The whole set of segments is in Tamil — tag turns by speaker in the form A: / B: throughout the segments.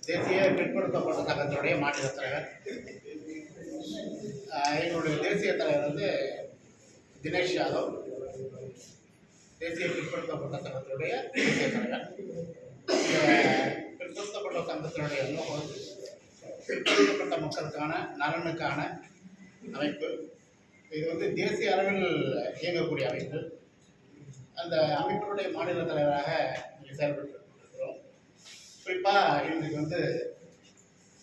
A: தேசிய பிற்படுத்தப்பட்ட சங்கத்தினுடைய மாநில தலைவர். எங்களுடைய தேசிய தலைவர் வந்து தினேஷ் யாதவ், தேசிய பிற்படுத்தப்பட்ட சங்கத்தினுடைய தேசிய தலைவர். பிற்படுத்தப்பட்ட சங்கத்தினுடைய நோக்கம் பிற்படுத்தப்பட்ட மக்களுக்கான நலனுக்கான அமைப்பு. இது வந்து தேசிய அளவில் இயங்கக்கூடிய அமைப்பு. அந்த அமைப்பினுடைய மாநில தலைவராக செயல்பட்டு இருக்கிறோம். குறிப்பாக இன்றைக்கு வந்து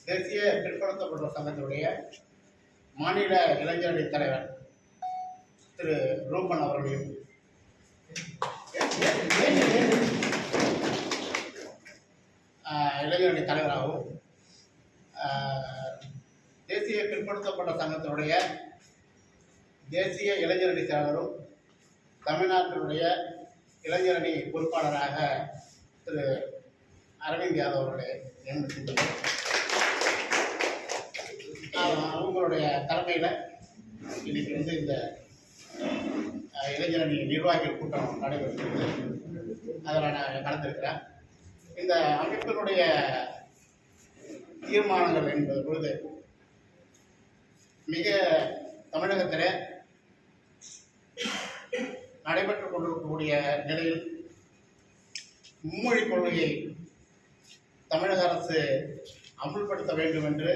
A: தேசிய பிற்படுத்தப்பட்ட சங்கத்தினுடைய மாநில இளைஞரணி தலைவர் திரு ரூபன் அவர்களையும் இளைஞரணி தலைவராகவும் தேசிய பிற்படுத்தப்பட்ட சங்கத்தினுடைய தேசிய இளைஞரணி தலைவரும் தமிழ்நாட்டினுடைய இளைஞரணி பொறுப்பாளராக திரு அரவிந்த் யாதவ் அவர்களை நியமித்துள்ளார். அவங்களுடைய தலைமையில் இன்னைக்கு வந்து இந்த இளைஞரணி நிர்வாகிகள் கூட்டம் நடைபெற்றது. அதில் நான் கலந்துருக்கிறேன். இந்த அமைப்பினுடைய தீர்மானங்கள் என்பது பொழுது மிக தமிழகத்தில் நடைபெற்றுக் கொண்டிருக்கக்கூடிய நிலையில் மும்மொழி கொள்கையை தமிழக அரசு அமுல்படுத்த வேண்டும் என்று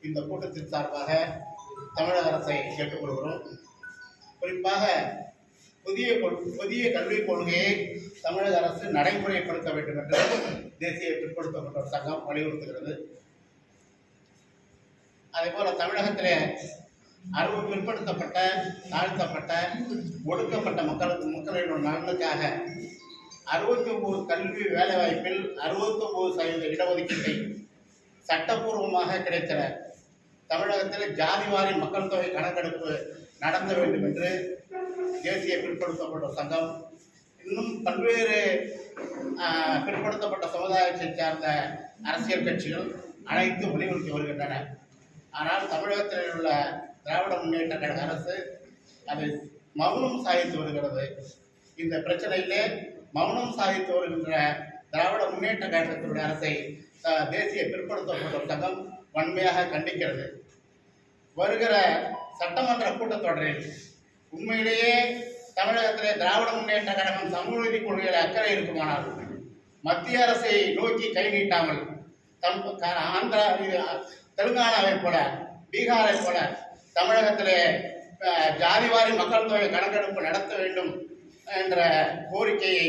A: இந்த கூட்டத்தின் சார்பாக தமிழக அரசை கேட்டுக்கொள்கிறோம். குறிப்பாக புதிய கல்விக் கொள்கையை தமிழக அரசு நடைமுறைப்படுத்த வேண்டும் என்று தேசிய பிற்படுத்தப்பட்டோர் சங்கம் வலியுறுத்துகிறது. அதேபோல தமிழகத்திலே பிற்படுத்தப்பட்ட தாழ்த்தப்பட்ட ஒடுக்கப்பட்ட மக்களின் நலனுக்காக 69 கல்வி வேலைவாய்ப்பில் 69% இடஒதுக்கீட்டை சட்டப்பூர்வமாக கிடைக்கிற தமிழகத்தில் ஜாதிவாரி மக்கள் தொகை கணக்கெடுப்பு நடத்த வேண்டும் என்று தேசிய பிற்படுத்தப்பட்ட சங்கம் இன்னும் பல்வேறு பிற்படுத்தப்பட்ட சமுதாயத்தை சார்ந்த அரசியல் கட்சிகள் அனைத்து வலியுறுத்தி வருகின்றன. ஆனால் தமிழகத்தில் உள்ள திராவிட முன்னேற்ற கழக அரசு அது மௌனம் சாதித்து வருகிறது. இந்த பிரச்சனையிலே மௌனம் சாதித்து வருகின்ற திராவிட முன்னேற்ற கழகத்தினுடைய அரசை தேசிய பிற்படுத்தப்பட்ட சங்கம் வன்மையாக கண்டிக்கிறது. வருகிற சட்டமன்ற கூட்டத்தொடரில் உண்மையிலேயே தமிழகத்திலே திராவிட முன்னேற்ற கழகம் சமூக நீதி கொள்கையில் அக்கறை இருக்குமானால் மத்திய அரசை நோக்கி கை நீட்டாமல் ஆந்திரா தெலுங்கானாவை போல பீகாரை போல தமிழகத்திலே ஜாதிவாரி மக்கள் தொகை கணக்கெடுப்பு நடத்த வேண்டும் என்ற கோரிக்கையை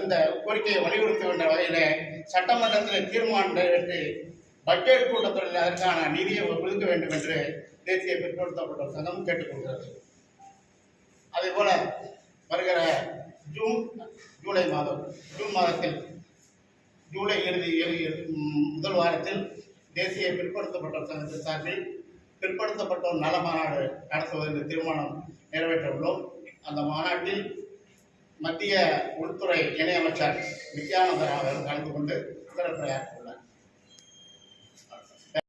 A: இந்த கோரிக்கையை வலியுறுத்துகின்ற வகையில் சட்டமன்றத்தில் தீர்மானம் நிறைவேற்றி பட்ஜெட் கூட்டத்தொடரில் அதற்கான நிதியை ஒதுக்க வேண்டும் என்று தேசிய பிற்படுத்தப்பட்ட சங்கம் கேட்டுக்கொள்கிறது. அதேபோல வருகிற ஜூன் மாதத்தில் ஜூலை முதல் வாரத்தில் தேசிய பிற்படுத்தப்பட்ட சங்கத்தின் சார்பில் பிற்படுத்தப்பட்டோர் நல மாநாடு நடத்துவதற்கு தீர்மானம் நிறைவேற்ற உள்ளோம். அந்த மாநாட்டில் மத்திய உள்துறை இணையமைச்சர் நித்யானந்த ராவ் கலந்து கொண்டு சிறப்புரையாற்றுவார்.